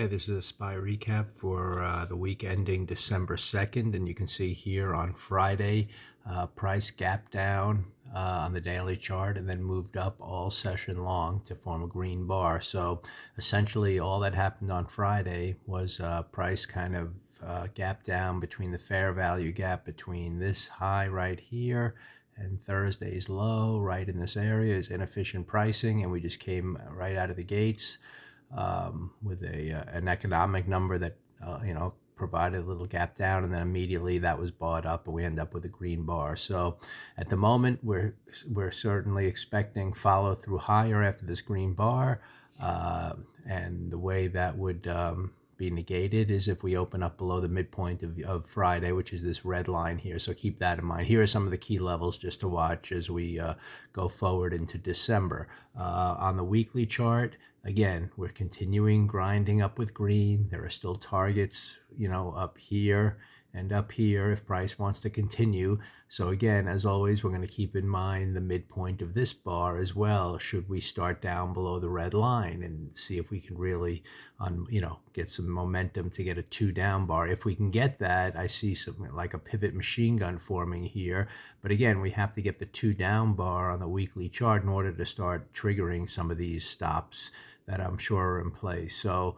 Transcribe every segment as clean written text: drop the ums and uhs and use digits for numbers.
Okay, this is a SPY recap for the week ending December 2nd, and you can see here on Friday, price gap down on the daily chart and then moved up all session long to form a green bar. So essentially all that happened on Friday was price kind of gap down between the fair value gap between this high right here and Thursday's low right in this area is inefficient pricing, and we just came right out of the gates with an economic number that provided a little gap down, and then immediately that was bought up, and we end up with a green bar. So at the moment, we're certainly expecting follow through higher after this green bar, and the way that would be negated is if we open up below the midpoint of Friday, which is this red line here. So keep that in mind. Here are some of the key levels just to watch as we go forward into December. On the weekly chart, again, we're continuing grinding up with green. There are still targets, up here and up here if price wants to continue. So again, as always, we're going to keep in mind the midpoint of this bar as well, should we start down below the red line, and see if we can really get some momentum to get a 2 down bar. If we can get that, I see something like a pivot machine gun forming here. But again, we have to get the 2 down bar on the weekly chart in order to start triggering some of these stops that I'm sure are in place. So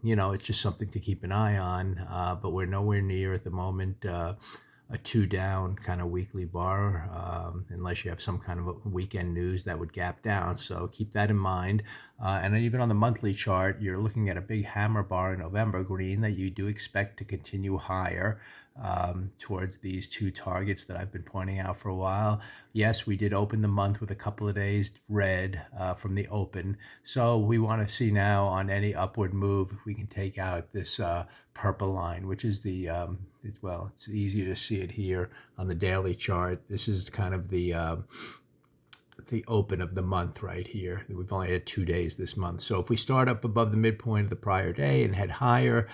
it's just something to keep an eye on, but we're nowhere near at the moment a 2 down kind of weekly bar, unless you have some kind of a weekend news that would gap down. So keep that in mind. And even on the monthly chart, you're looking at a big hammer bar in November green that you do expect to continue higher towards these 2 targets that I've been pointing out for a while. Yes, we did open the month with a couple of days red from the open. So we want to see now on any upward move if we can take out this purple line, which is the, it's easier to see it here on the daily chart. This is kind of the open of the month right here. We've only had 2 days this month. So if we start up above the midpoint of the prior day and head higher,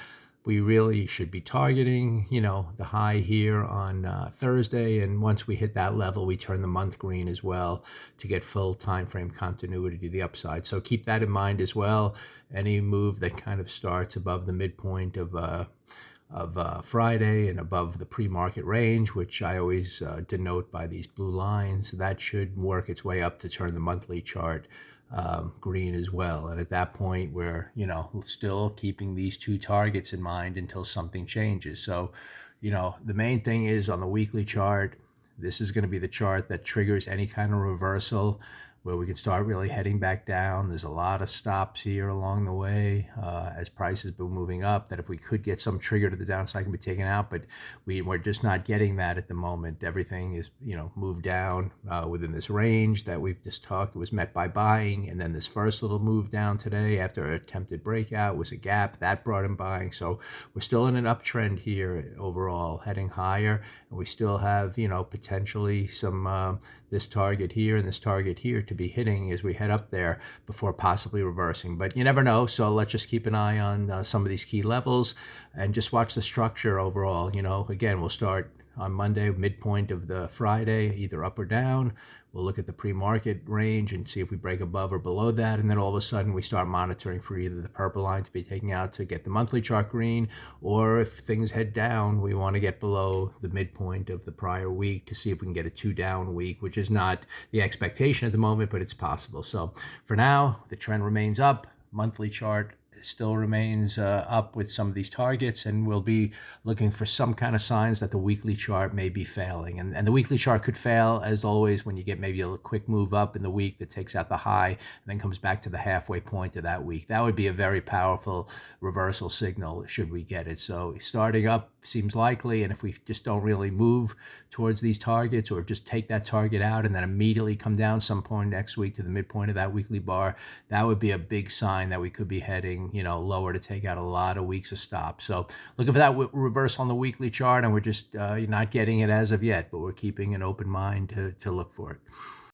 we really should be targeting, the high here on Thursday. And once we hit that level, we turn the month green as well to get full time frame continuity to the upside. So keep that in mind as well. Any move that kind of starts above the midpoint of Friday and above the pre-market range, which I always denote by these blue lines, that should work its way up to turn the monthly chart green as well. And at that point, we're still keeping these 2 targets in mind until something changes. So the main thing is on the weekly chart, this is going to be the chart that triggers any kind of reversal where we can start really heading back down. There's a lot of stops here along the way as prices been moving up, that if we could get some trigger to the downside can be taken out, but we're just not getting that at the moment. Everything is moved down within this range that we've just talked. It was met by buying, and then this first little move down today after an attempted breakout was a gap that brought in buying. So we're still in an uptrend here overall, heading higher, and we still have potentially some this target here and this target here to be hitting as we head up there before possibly reversing. But you never know, so let's just keep an eye on some of these key levels and just watch the structure overall. Again, we'll start on Monday, midpoint of the Friday, either up or down. We'll look at the pre-market range and see if we break above or below that, and then all of a sudden we start monitoring for either the purple line to be taken out to get the monthly chart green, or if things head down, we want to get below the midpoint of the prior week to see if we can get a 2 down week, which is not the expectation at the moment, but it's possible. So for now, the trend remains up. Monthly chart still remains up with some of these targets, and we'll be looking for some kind of signs that the weekly chart may be failing. And the weekly chart could fail, as always, when you get maybe a quick move up in the week that takes out the high and then comes back to the halfway point of that week. That would be a very powerful reversal signal should we get it. So starting up seems likely, and if we just don't really move towards these targets or just take that target out and then immediately come down some point next week to the midpoint of that weekly bar, that would be a big sign that we could be heading lower to take out a lot of weeks of stops. So looking for that reversal on the weekly chart, and we're just not getting it as of yet, but we're keeping an open mind to look for it.